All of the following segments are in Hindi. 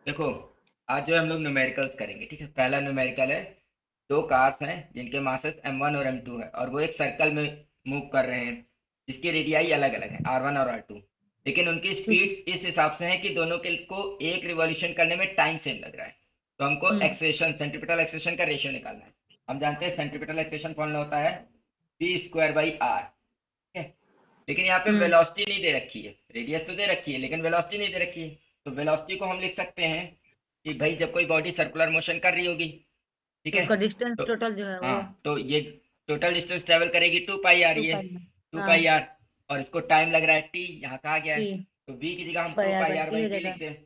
देखो, आज जो है हम लोग न्यूमेरिकल्स करेंगे। ठीक है, पहला न्यूमेरिकल है। दो कार्स हैं जिनके मासेस M1 और M2 है और वो एक सर्कल में मूव कर रहे हैं जिसकी रेडियाई अलग अलग है R1 और R2। लेकिन उनकी ठीक है। स्पीड्स इस हिसाब से हैं कि दोनों के को एक रिवॉल्यूशन करने में टाइम सेम लग रहा है। तो हमको हम्म। एक्सेशन सेंट्रीपिटल एक्सेशन का रेशियो निकालना है। हम जानते हैं सेंट्रीपिटल एक्सेशन फॉर्मूला होता है V² बाई R। ठीक है, लेकिन यहाँ पे हम्म। वेलोसिटी नहीं दे रखी है। रेडियस तो दे रखी है लेकिन वेलोसिटी नहीं दे रखी है। तो वेलोसिटी को हम लिख सकते हैं कि भाई जब कोई बॉडी सर्कुलर मोशन कर रही होगी, ठीक तो है, उसका डिस्टेंस तो टोटल जो है वो हाँ, तो ये टोटल डिस्टेंस ट्रेवल करेगी 2 पाई आर, टू ये पाई में। टू हाँ। पाई आर और इसको टाइम लग रहा है टी, यहाँ कहा गया है। टी तो वी की जगह हम पर टू यार pi by R T by हो टी जाएगा। लिख दें।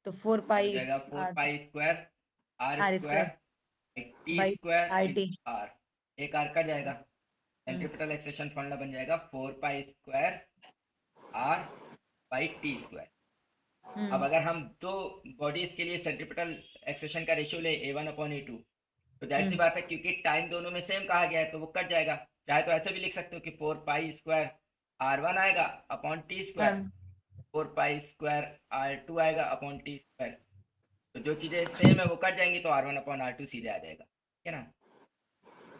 तो फोर ये हो पाई जाएगा four R pi square R R square square T by square R इन टी। आर। एक आर का जाएगा। हम्म। सेंट्रीपिटल एक्सेशन फॉर्मूला बन जाएगा 4 pi square R by T square. अब हम्म। अगर हम दो बॉडीज के लिए सेंट्रीपिटल एक्सेशन का रेशियो ले A1/A2, तो जाहिर सी हम्म। बात है क्योंकि टाइम दोनों में सेम कहा गया है तो वो कट जाएगा। चाहे तो ऐसे भी लिख सकते हो कि 4 पाई स्क्वायर R1 आएगा अपॉन टी स्क्वायर, हाँ। 4 पाई स्क्वायर R2 आएगा अपॉन टी स्क्वायर। तो जो चीज़ें सेम है वो कट जाएंगी तो R1/R2 सीधे आ जाएगा। ठीक है ना?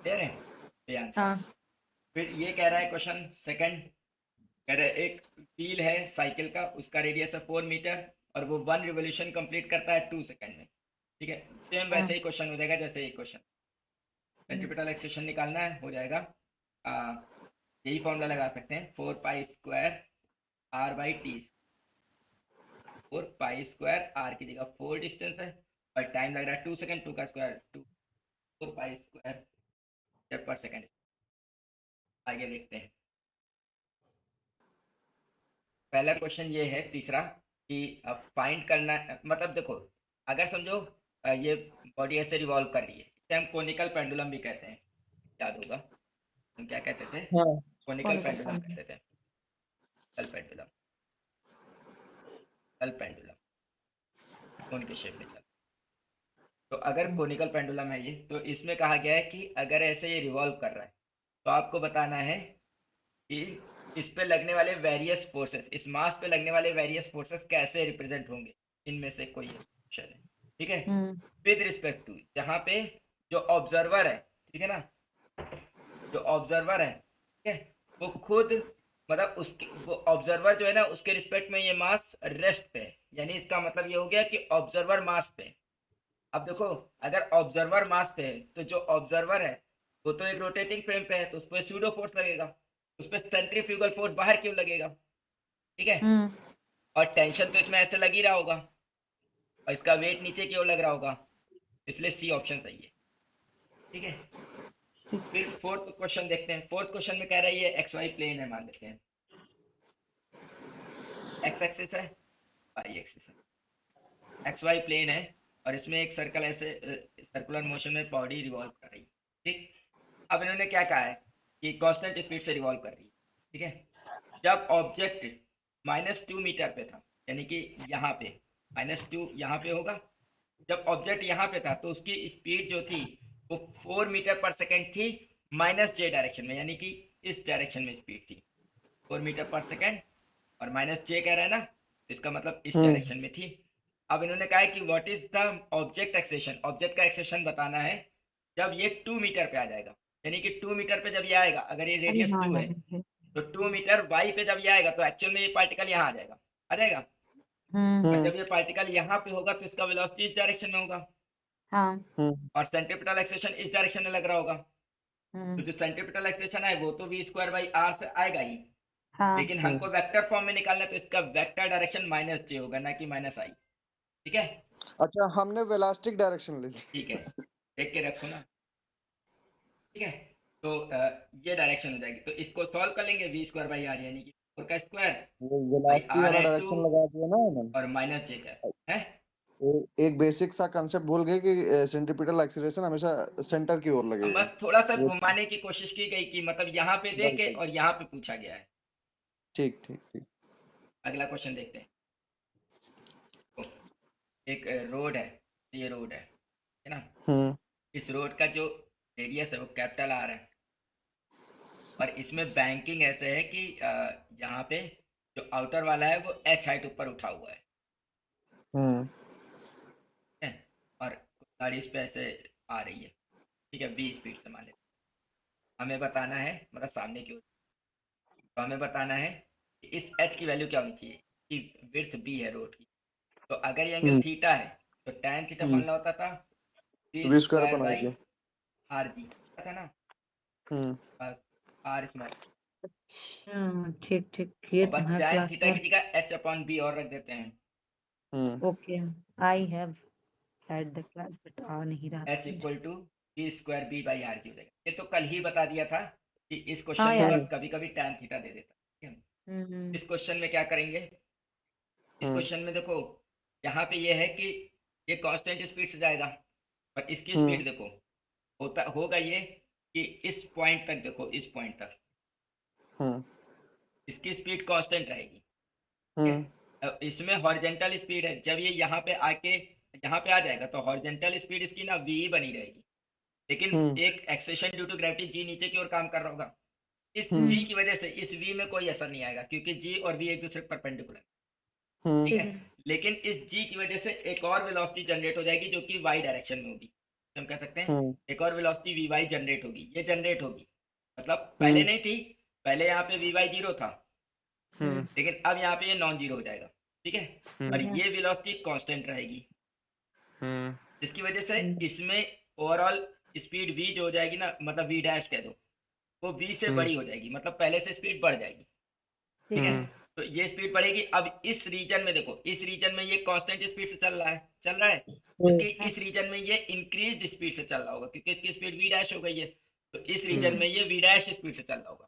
क्लियर है? ये आंसर है। हाँ। फिर ये कह रहा है क्वेश्चन सेकंड, कह रहा है एक व्हील है साइकिल का, उसका रेडियस है 4 मीटर और वो 1 रिवोल्यूशन कंप्लीट करता है 2 सेकंड में। ठीक है, सेम हाँ। वैसे ही क्वेश्चन हो जाएगा जैसे एक क्वेश्चन। हम्म। सेंट्रीपिटल एक्सेशन निकालना है, हो जाएगा। आ, यही फॉर्मूला लगा सकते हैं 4 pi square R by T. 4 pi square R की जगह 4 डिस्टेंस है और टाइम लग रहा है 2 सेकंड, 2 का स्क्वायर 2। 4 पाई स्क्वायर पर सेकंड। आगे देखते हैं। पहला क्वेश्चन ये है तीसरा कि फाइंड करना मतलब देखो, अगर समझो ये बॉडी ऐसे रिवॉल्व कर रही है, इसे हम कोनिकल पेंडुलम भी कहते हैं। याद होगा हम क्या कहते थे? हाँ। कोनिकल कौन पेंडुलम करता है? कहते थे। कल पेंडुलम, कल पेंडुलम कोन के शेप में चल। तो अगर हम्म। कोनिकल पेंडुलम है ये, तो इसमें कहा गया है कि अगर ऐसे ये रिवॉल्व कर रहा है तो आपको बताना है कि इस पे लगने वाले वेरियस फोर्सेस, इस मास पे लगने वाले वेरियस फोर्सेस कैसे रिप्रेजेंट होंगे। इनमें से कोई एक क्वेश्चन है। ठीक है, हम्म। विद रिस्पेक्ट टू जहाँ पे जो ऑब्जर्वर है, ठीक है ना, जो ऑब्जर्वर है, ठीक है, वो खुद मतलब उसके वो ऑब्जर्वर जो है ना उसके रिस्पेक्ट में ये मास रेस्ट पे है। यानी इसका मतलब ये हो गया कि ऑब्जर्वर मास पे है। अब देखो, अगर ऑब्जर्वर मास पे है तो जो ऑब्जर्वर है वो तो एक रोटेटिंग फ्रेम पे है तो उस पर स्यूडो फोर्स लगेगा। उस पर सेंट्रीफ्यूगल फोर्स बाहर क्यों लगेगा? ठीक है, हम्म। और टेंशन तो इसमें ऐसे लग ही रहा होगा और इसका वेट नीचे की ओर लग रहा होगा। इसलिए सी ऑप्शन सही है। ठीक है, फिर फोर्थ क्वेश्चन देखते हैं। फोर्थ क्वेश्चन में कह रहा है ये एक्स वाई प्लेन है, मान लेते हैं। एक्स एक्सिस है, वाई एक्सिस है, एक्स वाई प्लेन है और इसमें एक सर्कल ऐसे सर्कुलर मोशन में बॉडी रिवॉल्व कर रही है। ठीक, अब इन्होंने क्या कहा है कि कांस्टेंट स्पीड से रिवॉल्व कर रही है। ठीक है, जब ऑब्जेक्ट -2 मीटर पे था, यानी कि यहाँ पे -2 यहाँ पे होगा। जब ऑब्जेक्ट यहाँ पे था तो उसकी स्पीड जो थी वो 4 मीटर पर सेकेंड थी, -J डायरेक्शन में, यानी कि इस डायरेक्शन में स्पीड थी 4 मीटर पर सेकेंड। और -J कह रहा है ना, तो इसका मतलब इस हम्म। डायरेक्शन में थी। अब इन्होंने कहा है कि what is the object acceleration, object का एक्सेशन बताना है जब ये 2 मीटर पे आ जाएगा। यानी कि 2 मीटर पे जब ये आएगा, अगर ये अरे रेडियस हाँ 2 है लगे। तो 2 मीटर वाई पे जब ये आएगा तो एक्चुअल में ये पार्टिकल यहाँ आ जाएगा, आ जाएगा। हम्म। और जब ये पार्टिकल यहाँ पे होगा तो इसका वेलोसिटी इस डायरेक्शन में होगा हाँ। हम्म। और सेंट्रीपिटल एक्सेशन इस डायरेक्शन में लग रहा होगा। तो हम्म। जो सेंट्रीपिटल एक्सेशन है वो तो V² बाई R से आएगा ही, हाँ। लेकिन हमको वेक्टर फॉर्म में निकालना है तो इसका वेक्टर डायरेक्शन -J होगा, ना कि -I। ठीक है, अच्छा, हमने वेलास्टिक डायरेक्शन ले ली। ठीक है, देख के रखो ना। ठीक है, तो ये डायरेक्शन हो जाएगी तो इसको सॉल्व कर लेंगे। V²बाई R यानी कि 4 का स्क्वायर वो बाई वेलासिटी आर वाला है 2 डायरेक्शन लगा दिया ना मैंने। और -J का है। एक बेसिक सा कंसेप्ट भूल गए कि सेंट्रीपिटल एक्सीलरेशन हमेशा सेंटर की ओर हम लगेगा। बस थोड़ा सा वो घुमाने की कोशिश की गई कि मतलब यहाँ पे दे राइट के राइट। और यहाँ पे पूछा गया है। ठीक ठीक ठीक। अगला क्वेश्चन देखते हैं। तो एक रोड है, ये रोड है ना। हम्म। इस रोड का जो रेडियस है वो कैपिटल R है और इसमें बैंकिंग ऐसे है कि यहाँ पे जो आउटर वाला है वो H हाइट ऊपर उठा हुआ है। हम्म। गाड़ी इस पे ऐसे आ रही है, ठीक है, बी स्पीड से मान लेते हैं। हमें बताना है मतलब सामने की ओर, तो हमें बताना है कि इस एच की वैल्यू क्या होनी चाहिए कि विड्थ बी है रोड की। तो अगर ये एंगल हम्म थीटा है तो टैन थीटा हम्म फॉर्मूला होता था बी वी स्क्वायर स्क्वायर अपन बाई आएगी। आर जी, था ना, हम्म बस आर स्मॉल, अच्छा, ठीक ठीक, ये और बस तुम्हारे टैन क्लास थीटा में। की जगह एच अपॉन बी और रख देते हैं। Okay, I have had the class but आ नहीं रहा था एच मुझे। Equal to B square B by R G हो जाएगा। ये तो कल ही बता दिया था कि इस हाँ क्वेश्चन में यार। बस कभी कभी टैन थीटा दे देता है, ठीक है? हम्म इस क्वेश्चन में क्या करेंगे, इस क्वेश्चन में देखो यहाँ पे ये है कि ये कांस्टेंट स्पीड से जाएगा, और इसकी स्पीड देखो होता होगा ये कि इस पॉइंट तक देखो, इस पॉइंट तक इसकी स्पीड कांस्टेंट रहेगी, ठीक है? अब इसमें हॉरिजेंटल स्पीड है, जब ये यहाँ पे आके यहाँ पे आ जाएगा तो हॉरिजेंटल स्पीड इसकी ना वी बनी रहेगी, लेकिन एक accession due to gravity G नीचे की ओर काम कर रहा होगा। इस जी हम्म की वजह से इस वी में कोई असर नहीं आएगा क्योंकि जी और वी एक दूसरे के परपेंडिकुलर, ठीक ठीक है? है। लेकिन इस जी की वजह से एक और वेलोसिटी जनरेट हो जाएगी जो कि वाई डायरेक्शन में होगी। हम कह सकते हैं एक और वेलोसिटी वी वाई जनरेट होगी, ये जनरेट होगी, मतलब पहले नहीं थी, पहले यहाँ पे वी वाई जीरो था, लेकिन अब यहाँ पे ये नॉन जीरो हो जाएगा, ठीक है? और ठीक है। ये वेलोसिटी कांस्टेंट रहेगी, जिसकी वजह से हम्म, इसमें ओवरऑल स्पीड वी जो हो जाएगी ना, मतलब वी डैश कह दो, वो वी से बड़ी हो जाएगी, मतलब पहले से स्पीड बढ़ जाएगी, ठीक ठीक है? है। तो ये स्पीड बढ़ेगी। अब इस रीजन में देखो, इस रीजन में ये कांस्टेंट स्पीड से चल रहा है, जबकि इस रीजन में ये इंक्रीज स्पीड से चल रहा होगा क्योंकि इसकी स्पीड वी डैश हो गई है, तो इस रीजन में ये वी डैश स्पीड से चल रहा होगा।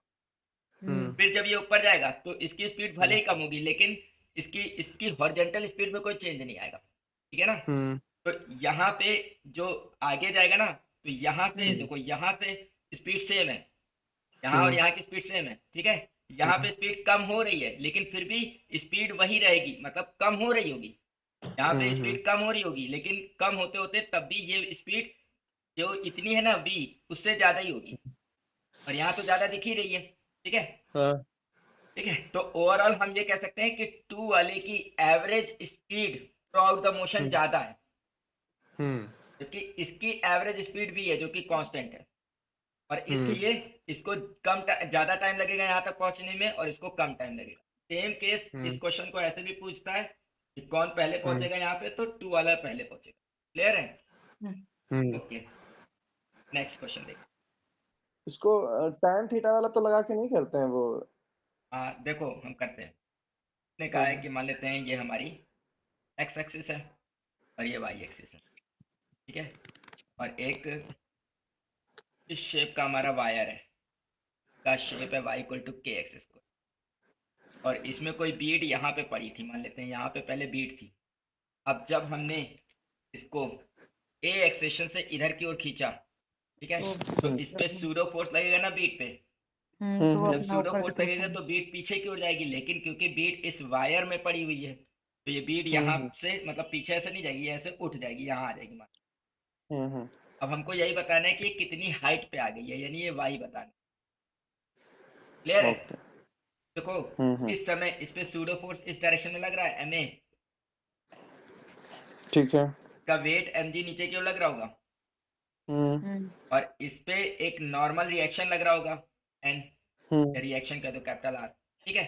फिर जब ये ऊपर जाएगा तो इसकी स्पीड भले ही कम होगी, लेकिन इसकी इसकी हॉरिजेंटल स्पीड में कोई चेंज नहीं आएगा, ठीक है ना? तो यहाँ पे जो आगे जाएगा ना, तो यहाँ से देखो, यहाँ से स्पीड सेम है, यहाँ और यहाँ की स्पीड सेम है, ठीक है? यहाँ पे स्पीड कम हो रही है लेकिन फिर भी स्पीड वही रहेगी, मतलब कम हो रही होगी, यहाँ पे स्पीड कम हो रही होगी, लेकिन कम होते होते तब भी ये स्पीड जो इतनी है ना वी, उससे ज्यादा ही होगी, और यहाँ तो ज्यादा दिख ही रही है, ठीक है? ठीक है, तो ओवरऑल हम ये कह सकते हैं कि टू वाले की average speed through out the motion ज्यादा है, क्योंकि इसकी एवरेज स्पीड भी है जो कि कांस्टेंट है, और इसलिए इसको ज्यादा टाइम लगेगा यहाँ तक पहुंचने में और इसको कम टाइम लगेगा। सेम केस इस क्वेश्चन को ऐसे भी पूछता है कि कौन पहले पहुंचेगा यहाँ पे, तो टू वाला पहले पहुंचेगा। क्लियर है? ओके, नेक्स्ट क्वेश्चन देखो। इसको tan थीटा वाला तो लगा के नहीं करते हैं वो। हाँ देखो हम करते हैं, ने कहा है हाँ कि मान लेते हैं ये हमारी एक्स एक्सिस है और ये वाई एक्सिस है, ठीक है? और एक इस शेप का हमारा वायर है, का शेप है वाई इक्वल टू के एक्स स्क्वायर, और इसमें कोई बीड यहाँ पे पड़ी थी, मान लेते हैं यहाँ पे पहले बीड थी। अब जब हमने इसको ए एक्सेशन से इधर की ओर खींचा, ठीक है, तो इस पे सूडो फोर्स लगेगा ना बीट पे, तो वो जब अपना सूडो ऊपर की फोर्स तरफ लगेगा होगा। तो बीट पीछे की ओर जाएगी, लेकिन क्योंकि बीट इस वायर में पड़ी हुई है तो ये बीट यहाँ हम्म से मतलब पीछे ऐसे नहीं जाएगी, ये ऐसे उठ जाएगी, यहाँ आ जाएगी मान। हम्म अब हमको यही बताना है कि ये कितनी हाइट पे आ गई है, यानी ये वाई बताना। क्लियर है? ओके देखो हम्म इस समय इस पे सूडो फोर्स इस डायरेक्शन में लग रहा है ma, ठीक है का वेट mg नीचे की ओर लग रहा होगा, हम्म और इस पे एक नॉर्मल रिएक्शन लग रहा होगा n, हम्म रिएक्शन कह दो कैपिटल R, ठीक है?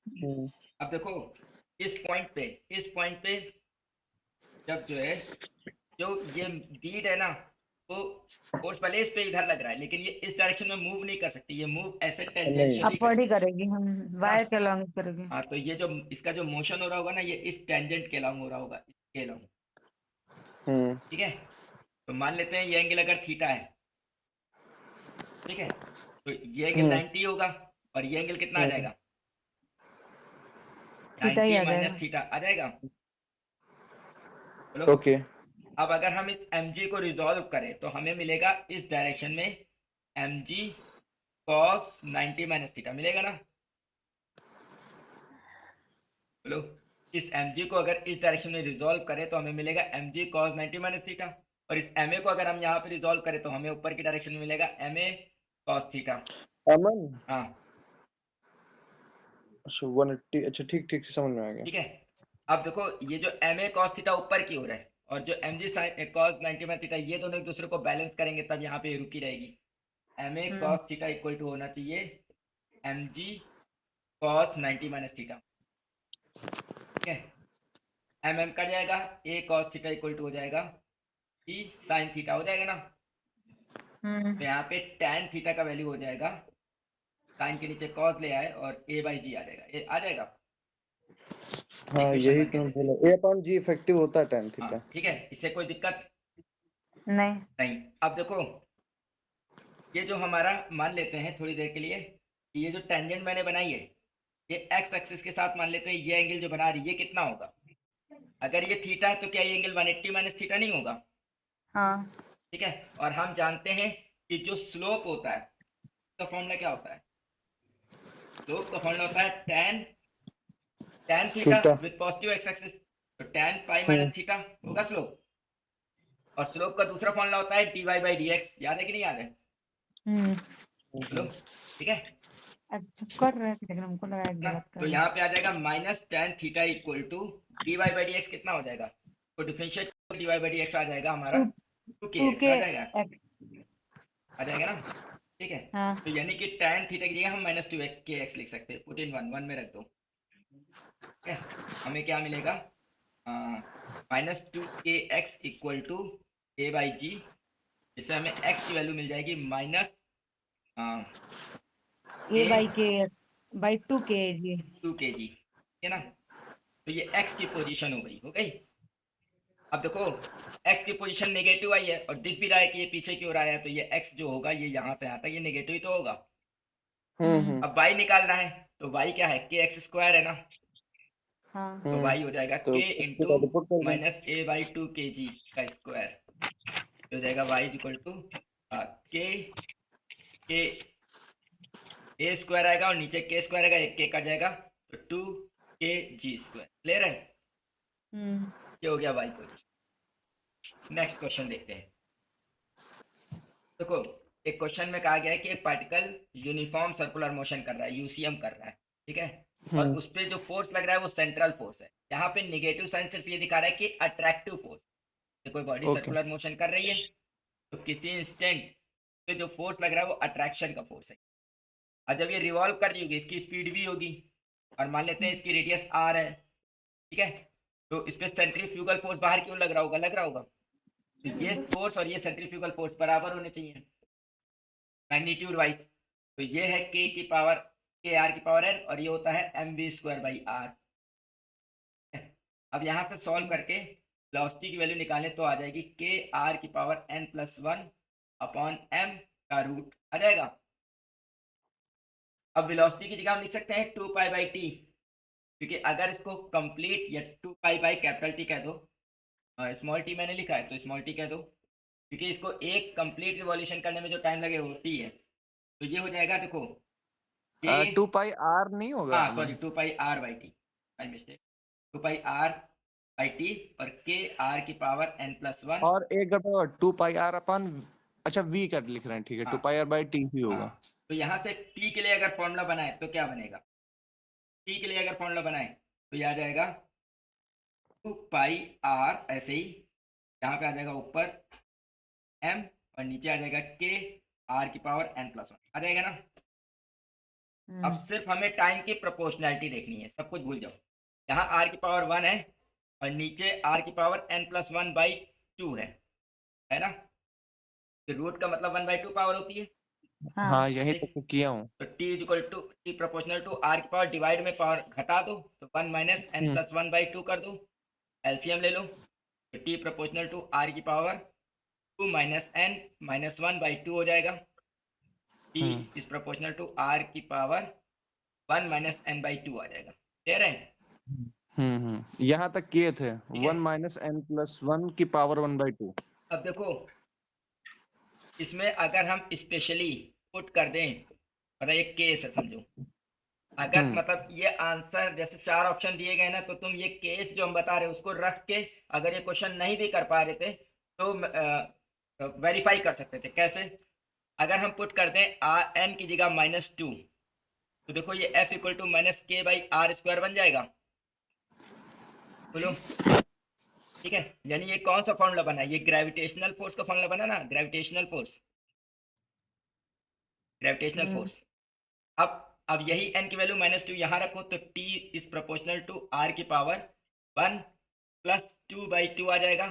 हम्म अब देखो इस पॉइंट पे जब जो है, जो ये बीड है ना, वो फोर्स भले इस पे इधर लग रहा है लेकिन ये इस डायरेक्शन में मूव नहीं कर सकती, ये मूव ऐसे नहीं टेंजेंशियली अपवर्ड ही करेगी, करेगी, हम हाँ। वायर के अलॉन्ग करेंगे। हाँ, तो ये जो इसका जो मोशन हो रहा होगा ना, ये इस टेंजेंट के अलॉन्ग हो रहा होगा, इसके अलॉन्ग, हम्म ठीक है? तो मान लेते हैं ये एंगल अगर थीटा है, ठीक है, तो ये एंगल हम्म 90 होगा, और ये एंगल कितना आ हम्म जाएगा, थीटा ही 90 आ माइनस जाएगा। थीटा आ जाएगा। बोलो। ओके अब अगर हम इस mg को रिजॉल्व करें तो हमें मिलेगा इस डायरेक्शन में mg cos 90 माइनस थीटा मिलेगा ना। बोलो, इस mg को अगर इस डायरेक्शन में रिजॉल्व करें तो हमें मिलेगा mg cos 90 माइनस थीटा, और इस ma को अगर हम यहाँ पे रिजॉल्व करें तो हमें ऊपर की डायरेक्शन में मिलेगा ma cos थीटा। अमन हाँ, अच्छा 180 अच्छा ठीक ठीक समझ में आ गया ठीक है। अब देखो ये जो ma cos थीटा ऊपर की ओर है, और जो M G sine cos 90 minus theta, ये दोनों एक दूसरे को बैलेंस करेंगे तब यहाँ पे रुकी रहेगी। M a cos theta equal to होना चाहिए m g cos 90 minus theta, ठीक है। एम एम कट जाएगा, a cos theta equal to हो जाएगा ई साइन थीटा, हो जाएगा ना। तो यहाँ पे tan थीटा का वैल्यू हो जाएगा, साइन के नीचे कॉस ले आए और ए बाई जी आ जाएगा, ये आ जाएगा। हाँ इक्वेशन यही बन तो गया। मैं बोला, ए अपॉन जी इफेक्टिव होता है tan हाँ थीटा। ठीक है, इससे कोई दिक्कत नहीं। नहीं। अब देखो ये जो हमारा मान लेते हैं थोड़ी देर के लिए कि ये जो टेंजेंट मैंने बनाई है ये एक्स एक्सिस के साथ मान लेते हैं, ये एंगल जो बना रही है ये कितना होगा। अगर ये थीटा है तो क्या ये एंगल 180 माइनस थीटा नहीं होगा, हाँ। ठीक है। और हम जानते हैं कि जो स्लोप होता है तो फॉर्मूला क्या होता है, स्लोप का फॉर्मूला होता है tan theta theta. With positive x axis, तो tan पाई हम्म। माइनस थीटा होगा स्लोप। और स्लोप का दूसरा फॉर्मूला होता है dy बाई डी एक्स, याद है कि नहीं याद है, बोलो, ठीक है अच्छा कर रहे थे लेकिन हमको लगा एक ना। गलत कर तो रहे यहाँ पे आ जाएगा minus tan theta equal to dy by D X, कितना हो जाएगा, तो differentiate dy by D X आ जाएगा हमारा टू 2kx, के आ जाएगा, एक्स। आ जाएगा ना, ठीक है। हाँ। तो यानी कि tan थीटा की जगह हम माइनस 2kx लिख सकते हैं, पुट इन वन में रख दो, ठीक है। हमें क्या मिलेगा, minus 2kx equal to A by G, जिससे हमें x की वैल्यू मिल जाएगी minus A by K by 2 K ji. 2 kg, ठीक है ना। तो ये x की पोजीशन हो गई। अब देखो x की पोजीशन नेगेटिव आई है और दिख भी रहा है कि ये पीछे की ओर आया है, तो ये x जो होगा ये यहाँ से यहाँ तक ये नेगेटिव ही तो होगा। अब y निकालना है तो y क्या है, के एक्स स्क्वायर है ना, हाँ। तो y हो जाएगा तो k into minus A by 2 kg का स्क्वायर, हो जाएगा y इक्वल टू के ए स्क्वायर आएगा और नीचे के स्क्वायर आएगा, एक के कट जाएगा तो 2 kg स्क्वायर, क्लियर है। ये हो गया y पोजीशन। नेक्स्ट क्वेश्चन देखते हैं। देखो एक क्वेश्चन में कहा गया है कि एक पार्टिकल यूनिफॉर्म सर्कुलर मोशन कर रहा है, यूसीएम कर रहा है, ठीक है। और उस पर जो फोर्स लग रहा है वो सेंट्रल फोर्स है। यहाँ पे नेगेटिव साइन सिर्फ ये दिखा रहा है कि अट्रैक्टिव फोर्स, तो कोई बॉडी Okay. सर्कुलर मोशन कर रही है तो किसी इंस्टेंट पे जो फोर्स लग रहा है वो अट्रैक्शन का फोर्स है। और जब ये रिवॉल्व कर रही होगी इसकी स्पीड भी होगी, और मान लेते हैं इसकी रेडियस आर है, ठीक है। तो इस पर सेंट्रीफ्यूगल फोर्स बाहर क्यों लग रहा होगा, लग रहा होगा, तो ये फोर्स और ये सेंट्रीफ्यूगल फोर्स बराबर होने चाहिए मैग्नीट्यूड वाइज। तो ये है के की पावर के आर की पावर एन, और ये होता है m v square by r. अब यहाँ से सॉल्व करके वेलोसिटी की वैल्यू निकालें तो आ जाएगी के आर की power n plus 1 upon m का रूट आ जाएगा। अब वेलोसिटी की जगह हम लिख सकते हैं 2 पाई बाई टी, क्योंकि अगर इसको कंप्लीट या 2 पाई बाई कैपिटल टी कह दो, स्मॉल टी मैंने लिखा है तो स्मॉल टी कह दो, क्योंकि इसको एक कंप्लीट रिवॉल्यूशन करने में जो टाइम लगे वो टी है। तो ये हो जाएगा देखो ये 2 पाई आर नहीं होगा। हाँ sorry 2 pi r by t, my mistake, 2 pi r by t और के आर की पावर एन प्लस 1। और एक घटा 2 पाई आर अपन, अच्छा वी कर लिख रहे हैं, ठीक है। 2 हाँ। पाई आर बाई टी ही होगा। हाँ, तो यहाँ से टी के लिए अगर फॉर्मूला बनाए तो क्या बनेगा, टी के लिए अगर फॉर्मूला बनाए तो ये आ जाएगा 2 पाई आर, ऐसे ही यहाँ पे आ जाएगा ऊपर एम और नीचे आ जाएगा के आर की पावर एन प्लस 1 आ जाएगा ना। अब सिर्फ हमें टाइम की प्रोपोर्शनैलिटी देखनी है, सब कुछ भूल जाओ। यहाँ आर की पावर 1 है और नीचे आर की पावर एन प्लस 1 बाई 2 है ना। तो रूट का मतलब 1 बाई 2 पावर होती है। हाँ यही ठीक। तो किया हूँ। तो t equal to t proportional to are की पावर डिवाइड में पावर घटा दो तो 1 माइनस एन प्लस 1 बाई 2 कर दो, एलसीएम ले लो। तो टी प्रोपोर्शनल टू आर की power 2 minus N minus 1 by 2 हो जाएगा। T is proportional to are की पावर 1 माइनस एन बाई 2 आ जाएगा, क्लियर है। यहाँ तक किए थे। ठीक है। 1 माइनस एन प्लस 1 की पावर 1 बाई 2। अब देखो इसमें अगर हम स्पेशली पुट कर दें, मतलब एक केस है समझो, अगर मतलब ये आंसर जैसे 4 ऑप्शन दिए गए ना, तो तुम ये केस जो हम बता रहे हैं उसको रख के अगर ये क्वेश्चन नहीं भी कर पा रहे थे तो वेरीफाई कर सकते थे। कैसे, अगर हम पुट कर दें आर एन की जगह -2, तो देखो ये एफ इक्वल टू माइनस के बाई आर स्क्वायर बन जाएगा, बोलो। ठीक है, यानी ये कौन सा फॉर्मूला बना, ये ग्रेविटेशनल फोर्स का फॉर्मूला बना ना, ग्रेविटेशनल फोर्स, ग्रेविटेशनल हम्म, फोर्स। अब यही n की वैल्यू -2 यहाँ रखो तो t is proportional to r की पावर 1 प्लस 2/2 आ जाएगा,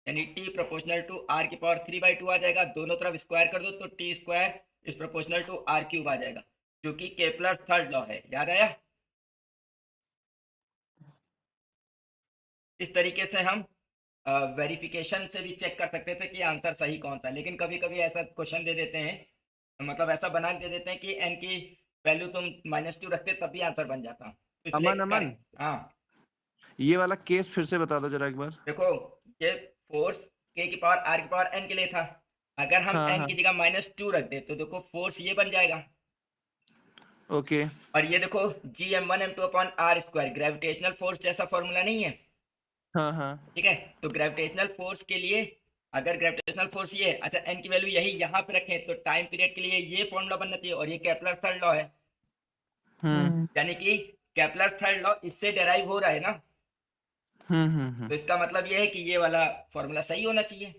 यानी t प्रोपोर्शनल टू r की पावर 3/2 आ जाएगा। दोनों तरफ स्क्वायर कर दो तो t square is proportional to r³ आ जाएगा, जो कि केपलर्स थर्ड लॉ है। याद आया? इस तरीके से हम वेरिफिकेशन से भी चेक कर सकते थे कि आंसर सही कौन सा है। लेकिन कभी कभी ऐसा क्वेश्चन दे देते हैं, मतलब ऐसा बना दे देते हैं कि n की वैल्यू तुम -2 रखते तब भी आंसर बन जाता, तो इसलिए अमन कर। अमन हाँ ये वाला केस फिर से बता दो जरा एक बार। देखो, ये फोर्स k की पावर r की पावर n के लिए था। अगर हम हाँ n हाँ की जगह -2 रख दे तो देखो फोर्स ये बन जाएगा। ओके। और ये देखो Gm1m2/r², ग्रेविटेशनल फोर्स जैसा फॉर्मूला नहीं है? हाँ हाँ ठीक है, तो ग्रेविटेशनल फोर्स के लिए, अगर ग्रेविटेशनल फोर्स ये, अच्छा n की वैल्यू यही यहाँ पे रखें तो टाइम पीरियड के लिए ये फॉर्मूला बनना चाहिए, और ये केपलर थर्ड लॉ है, हम्म यानी कि केपलर थर्ड लॉ इससे डेराइव हो रहा है ना, हम्म तो इसका मतलब ये है कि ये वाला फॉर्मूला सही होना चाहिए।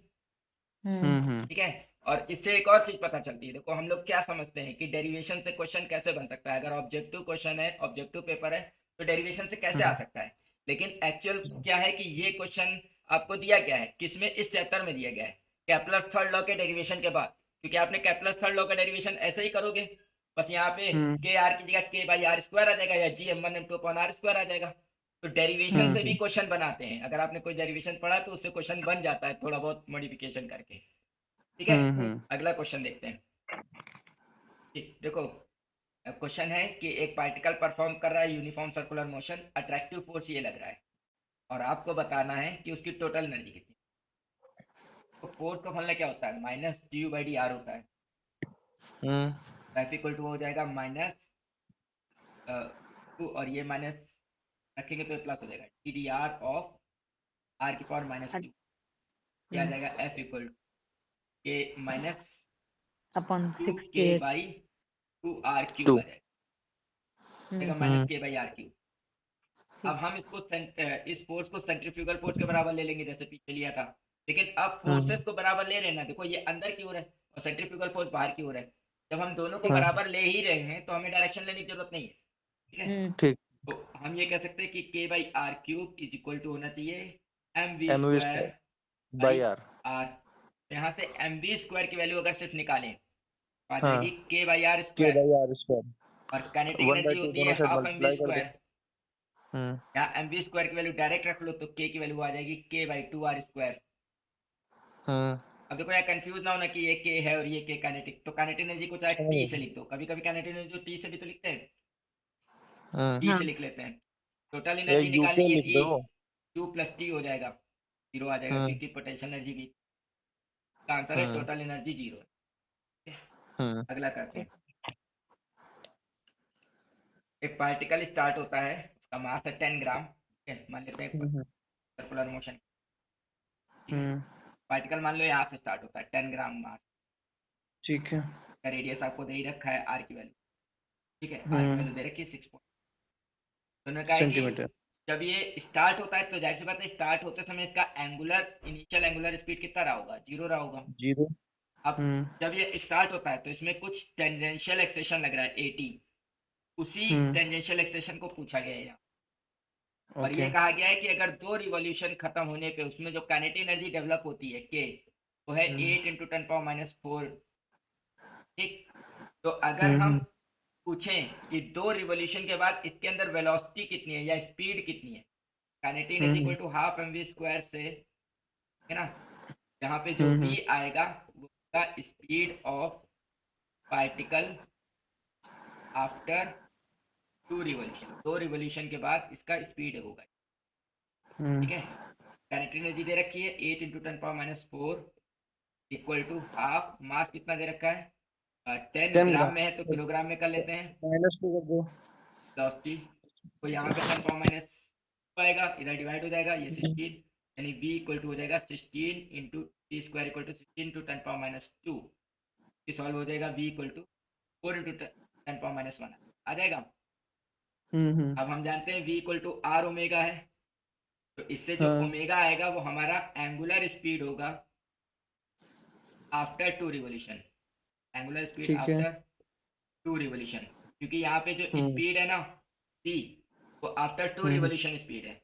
हम्म, ठीक है, और इससे एक और चीज पता चलती है। देखो हम लोग क्या समझते हैं कि डेरिवेशन से क्वेश्चन कैसे बन सकता है, अगर ऑब्जेक्टिव क्वेश्चन है, ऑब्जेक्टिव पेपर है, तो डेरिवेशन से कैसे आ सकता है। लेकिन एक्चुअल क्या है कि ये क्वेश्चन आपको दिया गया है किसमें, इस चैप्टर में दिया गया है कैपलर्स थर्ड लॉ के डेरिवेशन के बाद, क्योंकि आपने कैपलर्स थर्ड लॉ का डेरिवेशन ऐसे ही करोगे, बस यहाँ पे हम्म के आर की जगह k/r² आ जाएगा, या Gm1m2/r² आ जाएगा। तो डेरिवेशन से भी हम्म क्वेश्चन बनाते हैं, अगर आपने कोई डेरिवेशन पढ़ा तो उससे क्वेश्चन बन जाता है थोड़ा बहुत मॉडिफिकेशन करके। ठीक है, हम्म अगला क्वेश्चन देखते हैं। ठीक, देखो क्वेश्चन है कि एक पार्टिकल परफॉर्म कर रहा है uniform circular motion, attractive force ये लग रहा है, और आपको बताना है कि उसकी टोटल एनर्जी कितनी है। तो फोर्स का फॉर्मूला क्या होता है, -du/dr होता है। हम्म F इक्वल टू हो जाएगा -2, और ये माइनस रखेंगे तो प्लस हो जाएगा TDR ऑफ r की पावर -2, ये आ जाएगा F इक्वल के माइनस अपन 2 k 68। बाई 2r³ टू आ जाएगा, हम्म, -k/r³। अब ठीक। हम इस फोर्स को सेंट्रीफ्यूगल फोर्स के बराबर ले लेंगे जैसे पीछे लिया था, लेकिन अब हम्म फोर्सेस को बराबर ले लेना, देखो ये अंदर की ओर है और सेंट्रीफ्यूगल फोर्स बाहर की ओर है। जब हम दोनों को हाँ बराबर ले ही रहे हैं तो हमें डायरेक्शन लेने की जरूरत नहीं है। ठीक है, ठीक। तो हम ये कह सकते हैं कि k/r³ इज इक्वल टू होना चाहिए mv m v square square by by r. R. यहाँ से mv स्क्वायर की वैल्यू अगर सिर्फ निकालें तो आ हाँ जाएगी k/r के स्क्वायर, बाई आर स्क्वायर और काइनेटिक 1/2 एनर्जी होती दोनों है साइड हाफ mv मल्टीप्लाई कर दो। स्क्वायर। हम्म यहाँ mv स्क्वायर की वैल्यू डायरेक्ट रख लो तो k की वैल्यू आ जाएगी k/2r²। हम्म अब देखो यार कंफ्यूज ना होना कि ये k है और ये k काइनेटिक, तो काइनेटिक एनर्जी को चाहे t से लिख दो, कभी कभी काइनेटिक एनर्जी t से भी तो लिखते हैं, t हाँ, से लिख लेते हैं। टोटल ये एनर्जी निकालनी यूके है लिख E, दो। q प्लस t हो जाएगा, जीरो आ जाएगा, हम्म क्योंकि पोटेंशियल एनर्जी की का आंसर है हम्म टोटल एनर्जी जीरो है। हम्म अगला करते हैं। एक पार्टिकल स्टार्ट होता है, उसका मास है 10 ग्राम, ठीक है, मान लेते हैं हम्म सर्कुलर मोशन। ठीक है, हम्म, पार्टिकल मान लो यहाँ से स्टार्ट होता है 10 ग्राम मास ठीक है। का, रेडियस आपको दे ही रखा है आर की वैल्यू। ठीक है, आर की हम्म वैल्यू दे रखी है 6 पॉइंट। तो उन्होंने कहा है कि सेंटीमीटर। जब ये स्टार्ट होता है तो जाहिर सी बात है स्टार्ट होते समय इसका इनिशियल एंगुलर स्पीड कितना रहा होगा, जीरो रहा होगा। जीरो। अब हम्म जब ये स्टार्ट होता है तो इसमें कुछ टेंजेंशियल एक्सेशन लग रहा है 80, उसी हम्म टेंजेंशियल एक्सेशन को पूछा गया है यहाँ। और ओके। ये कहा गया है कि अगर 2 रिवॉल्यूशन खत्म होने पे उसमें जो काइनेटिक एनर्जी डेवलप होती है के, वो है 8 × 10⁻⁴। ठीक, तो अगर हम हम्म पूछें कि 2 रिवॉल्यूशन के बाद इसके अंदर वेलोसिटी कितनी है या स्पीड कितनी है, kinetic energy hmm equal to half mv square से, है ना, यहाँ पे जो हम्म v आएगा वो होगा speed of particle after 2 revolution के बाद इसका स्पीड होगा। हम्म ठीक है, काइनेटिक एनर्जी दे रखी है 8 × 10⁻⁴ इक्वल टू हाफ, मास कितना दे रखा है 10 10 ग्राम ग्राम में है तो किलोग्राम में कर लेते हैं। -2 कर दो। वेलोसिटी तो यहाँ पे 10⁻⁴ आएगा, इधर डिवाइड हो जाएगा, ये 16, यानी v इक्वल टू हो जाएगा 16 × t² इक्वल टू 16 × 10⁻²। ये सॉल्व हो जाएगा, v इक्वल टू 4 × 10⁻⁻1 आ जाएगा। हम्म अब हम जानते हैं v equal to r omega है, तो इससे जो हाँ ओमेगा आएगा वो हमारा एंगुलर स्पीड होगा आफ्टर 2 रिवॉल्यूशन, एंगुलर स्पीड ठीक है। आफ्टर 2 रिवॉल्यूशन, क्योंकि यहाँ पे जो हम्म स्पीड है ना टी, वो आफ्टर 2 हम्म रिवॉल्यूशन स्पीड है।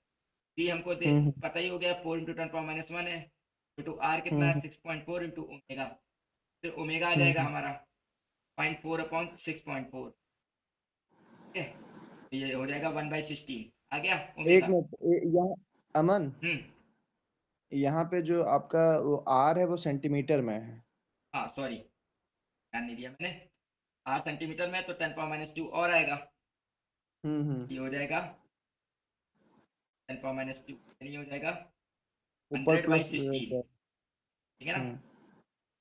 टी हमको हम्म पता ही हो गया 4 इंटू 10⁻⁻1 है, तो आर कितना है हम्म 6.4 इंटू ओमेगा, फिर ओमेगा आ जाएगा हम्म हमारा 0.4/6.4। ठीक है, तो ये हो जाएगा 1/16 आ गया एक ओमेगा। मिनट यहाँ अमन, हम्म। यहाँ पे जो आपका वो आर है वो सेंटीमीटर में है। हाँ सॉरी, ध्यान नहीं दिया मैंने। आर सेंटीमीटर में है, तो 10⁻2 और आएगा, हम्म। ये हो जाएगा 10⁻2, यानी ये हो जाएगा ऊपर 100/16। ठीक है ना, हम्म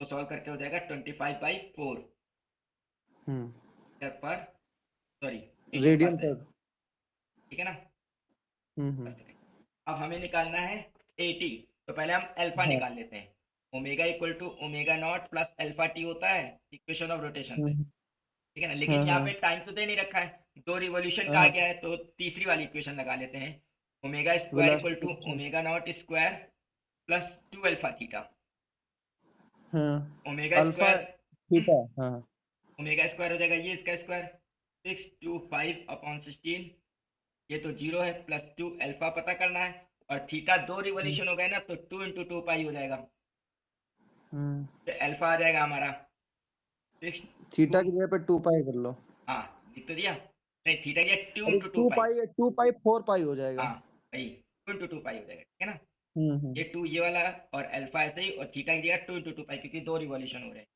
तो सॉल्व करके हो जाएगा 25/4 हम्म मीटर पर, सॉरी मीटर पर रेडियन पर। सेकंड। ठीक है ना, पर हम्म। सेकंड। अब हमें निकालना है 80, तो पहले हम अल्फा हाँ। निकाल लेते हैं। Omega equal to omega naught plus alpha t होता है इक्वेशन ऑफ रोटेशन से। हम्म ठीक है ना, लेकिन हाँ यहाँ हाँ पे टाइम तो दे नहीं रखा है, दो रिवॉल्यूशन हाँ कहा हाँ गया है, तो तीसरी वाली इक्वेशन लगा लेते हैं। Omega square equal to velocity. Omega naught square plus 2 alpha theta. हाँ ओमेगा अल्फा स्क्वायर, थीटा। हाँ ओमेगा स्क्वायर हो जाएगा ये इसका स्क्वायर 625/16, ये तो जीरो है, प्लस 2 अल्फा पता करना है, और थीटा दो हम्म रिवॉल्यूशन हो गए ना, तो 2 × 2 पाई हो जाएगा, हम्म। तो अल्फा आ जाएगा हमारा 6 2। थीटा की जगह पे 2 पाई कर लो। हाँ लिख तो दिया, नहीं थीटा क्या, टू अरे इंटू टू टू पाई पाई 2 पाई 4 पाई हो जाएगा। हाँ भाई 2 × 2 पाई हो जाएगा, ठीक है ना। हम्म। ये टू ये वाला, और अल्फा ऐसे ही, और थीटा की जगह 2 × 2 पाई, क्योंकि दो रिवॉल्यूशन हो रहे हैं।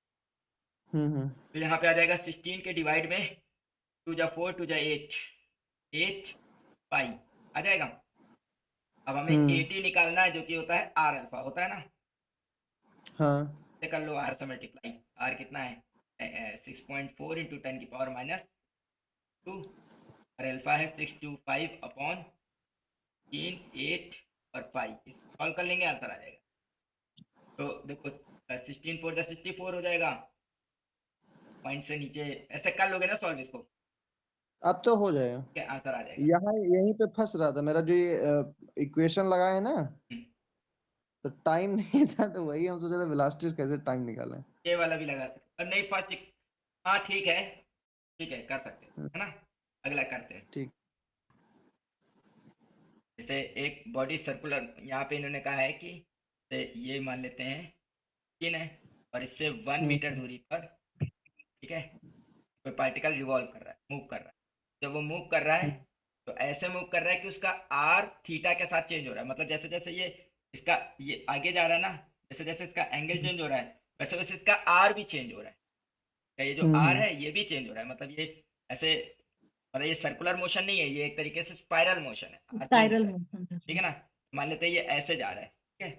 हम्म। तो यहाँ पे आ जाएगा 16 के डिवाइड में 2 × 4 2 × 8, 8 पाई आ जाएगा। अब हमें हम्म 80 निकालना है, जो कि होता है आर अल्फा होता है ना, हाँ से कर लो आर से मल्टीप्लाई। आर कितना है 6.4 इंटू 10⁻², और अल्फा है 625/3 8 और पाई, सॉल्व कर लेंगे आंसर आ जाएगा। तो देखो 16 4 × 64 हो जाएगा, पॉइंट से नीचे ऐसे कर लोगे ना सॉल्व इसको, अब तो हो जाएगा। क्या आंसर आ जाएगा। यहाँ यहीं पे फंस रहा था मेरा, जो ये इक्वेशन लगा है ना, हम्म, तो टाइम नहीं था, तो वही हम सोच रहे वेलोसिटी कैसे टाइम निकालें। ये वाला भी लगा सकते, और नहीं फर्स्ट, हाँ ठीक है कर सकते हैं, है ना। अगला करते हैं, ठीक। जैसे एक बॉडी सर्कुलर, यहाँ पे इन्होंने कहा है कि ये मान लेते हैं स्किन है, और इससे 1 मीटर हम्म दूरी पर, ठीक है, कोई पार्टिकल रिवॉल्व कर रहा है, मूव कर रहा है। जब वो मूव कर रहा है, तो ऐसे मूव कर रहा है कि उसका आर थीटा के साथ चेंज हो रहा है, मतलब जैसे जैसे ये इसका ये आगे जा रहा है ना, जैसे जैसे इसका एंगल चेंज हो रहा है, वैसे वैसे इसका आर भी चेंज हो रहा है। क्या ये जो आर हम्म है ये भी चेंज हो रहा है, मतलब ये ऐसे, मतलब ये सर्कुलर मोशन नहीं है, ये एक तरीके से स्पाइरल मोशन है, आर चेंज हो स्पाइरल रहा है। मोशन ठीक है ना, मान लेते हैं ये ऐसे जा रहा है, ठीक है।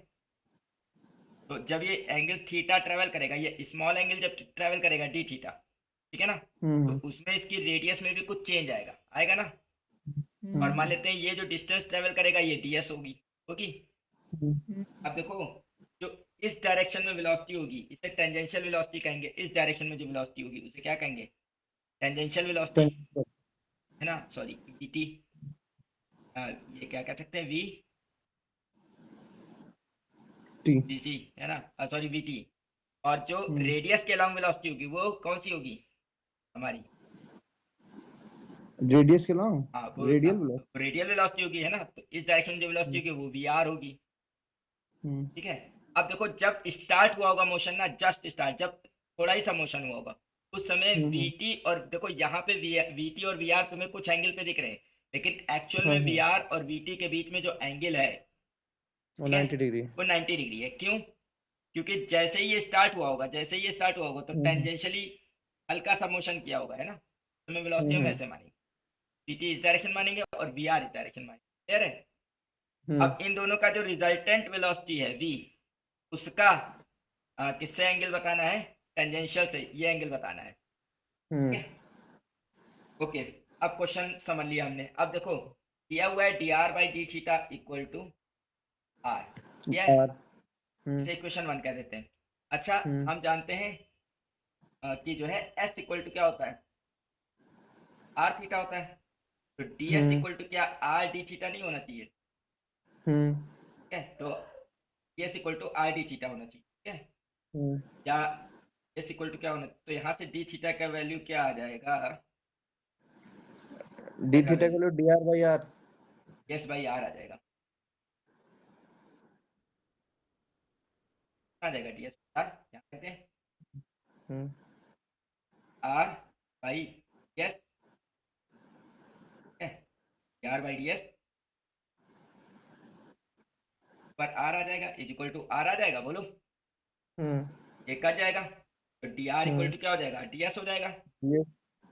तो जब ये एंगल थीटा ट्रेवल करेगा, ये स्मॉल एंगल जब ट्रेवल करेगा डी थीटा, ठीक है ना, तो हम्म उसमें इसकी रेडियस में भी कुछ चेंज आएगा, आएगा ना। और मान हम्म लेते हैं ये जो डिस्टेंस ट्रेवल करेगा ये डीएस होगी, होगी। हम्म अब देखो, जो इस डायरेक्शन में वेलोसिटी होगी इसे टेंजेंशियल वेलोसिटी कहेंगे, इस डायरेक्शन में जो वेलोसिटी होगी उसे क्या कहेंगे, टेंजेंशियल वेलोसिटी, है ना, सॉरी वीटी, ये क्या कह सकते हैं, वी टी। वीसी, है ना, सॉरी वीटी। और जो हम्म रेडियस के अलॉन्ग वेलोसिटी होगी वो कौन सी होगी हमारी, रेडियस के लॉन्ग, हाँ वो रेडियल ब्लॉक। रेडियल वेलोसिटी होगी, है ना, तो इस डायरेक्शन में जो वेलोसिटी होगी वो वी आर होगी। हम्म ठीक है, अब देखो जब स्टार्ट हुआ होगा मोशन ना, जस्ट स्टार्ट, जब थोड़ा ही सा मोशन हुआ होगा, उस समय हम्म वीटी, और देखो यहाँ पे वीटी और वीआर तुम्हें कुछ एंगल पे दिख रहे हैं, लेकिन एक्चुअल हाँ में हाँ वीआर और वीटी के बीच में जो एंगल है, वो ठीक है, 90 डिग्री। वो 90 डिग्री है। क्यों, क्योंकि जैसे ही ये स्टार्ट हुआ होगा, जैसे ही ये स्टार्ट हुआ होगा, तो हम्म टेंजेंशियली हल्का सा मोशन किया होगा, है ना, तो मैं वेलोसिटी हम हम्म ऐसे मानेंगे, वीटी इस डायरेक्शन मानेंगे और वीआर इस डायरेक्शन मानेंगे, क्लियर है। हम्म अब इन दोनों का जो रिजल्टेंट वेलोसिटी है वी, उसका किससे एंगल बताना है, टेंजेंशियल से ये एंगल बताना है, ठीक हम्म है। ओके, अब क्वेश्चन समझ लिया हमने। अब देखो दिया हुआ है d r by d theta equal to r, दिया है, आर। इसे इक्वेशन 1 कह देते हैं। अच्छा, हम्म हम जानते हैं कि जो है एस इक्वल टू क्या होता है, आर थीटा होता है, तो d s hmm equal to क्या आर डी थीटा नहीं होना चाहिए, ठीक है, तो s equal to r d theta होना चाहिए, ठीक है, हम्म या एस इक्वल टू क्या होना, तो यहाँ से डी थीटा का वैल्यू क्या आ जाएगा, डी का थीटा वैल्यू को dr by r। S by R आ जाएगा, आ जाएगा डी एस आर, क्या कहते हैं, hmm R by S, R by D S पर आर आ जाएगा इज इक्वल टू आर आ जाएगा, बोलो हम्म ये कट जाएगा, तो D R equal hmm to क्या हो जाएगा, डी एस हो जाएगा, ये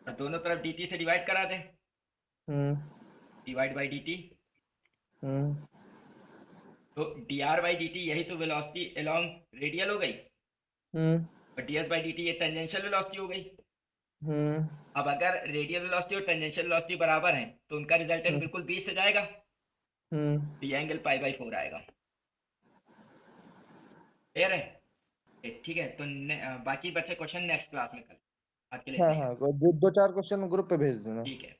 और दोनों तरफ डी टी से डिवाइड करा दें, हम्म डिवाइड बाई डी टी, हम्म तो D r by D T यही तो वेलोसिटी अलोंग रेडियल हो गई, हम्म और D S by D T ये टेंजेंशियल वेलोसिटी हो गई। हम्म अब अगर रेडियल वेलोसिटी और टेंजेंशियल वेलोसिटी बराबर हैं तो उनका रिजल्टेंट बिल्कुल 20 से जाएगा, हम्म तो ये एंगल पाई बाई 4 आएगा, क्लियर है, ठीक है, तो बाकी बच्चे क्वेश्चन नेक्स्ट क्लास में कल, आज के लिए हाँ इतना ही, हाँ दो चार क्वेश्चन ग्रुप पे भेज देना। ठीक है।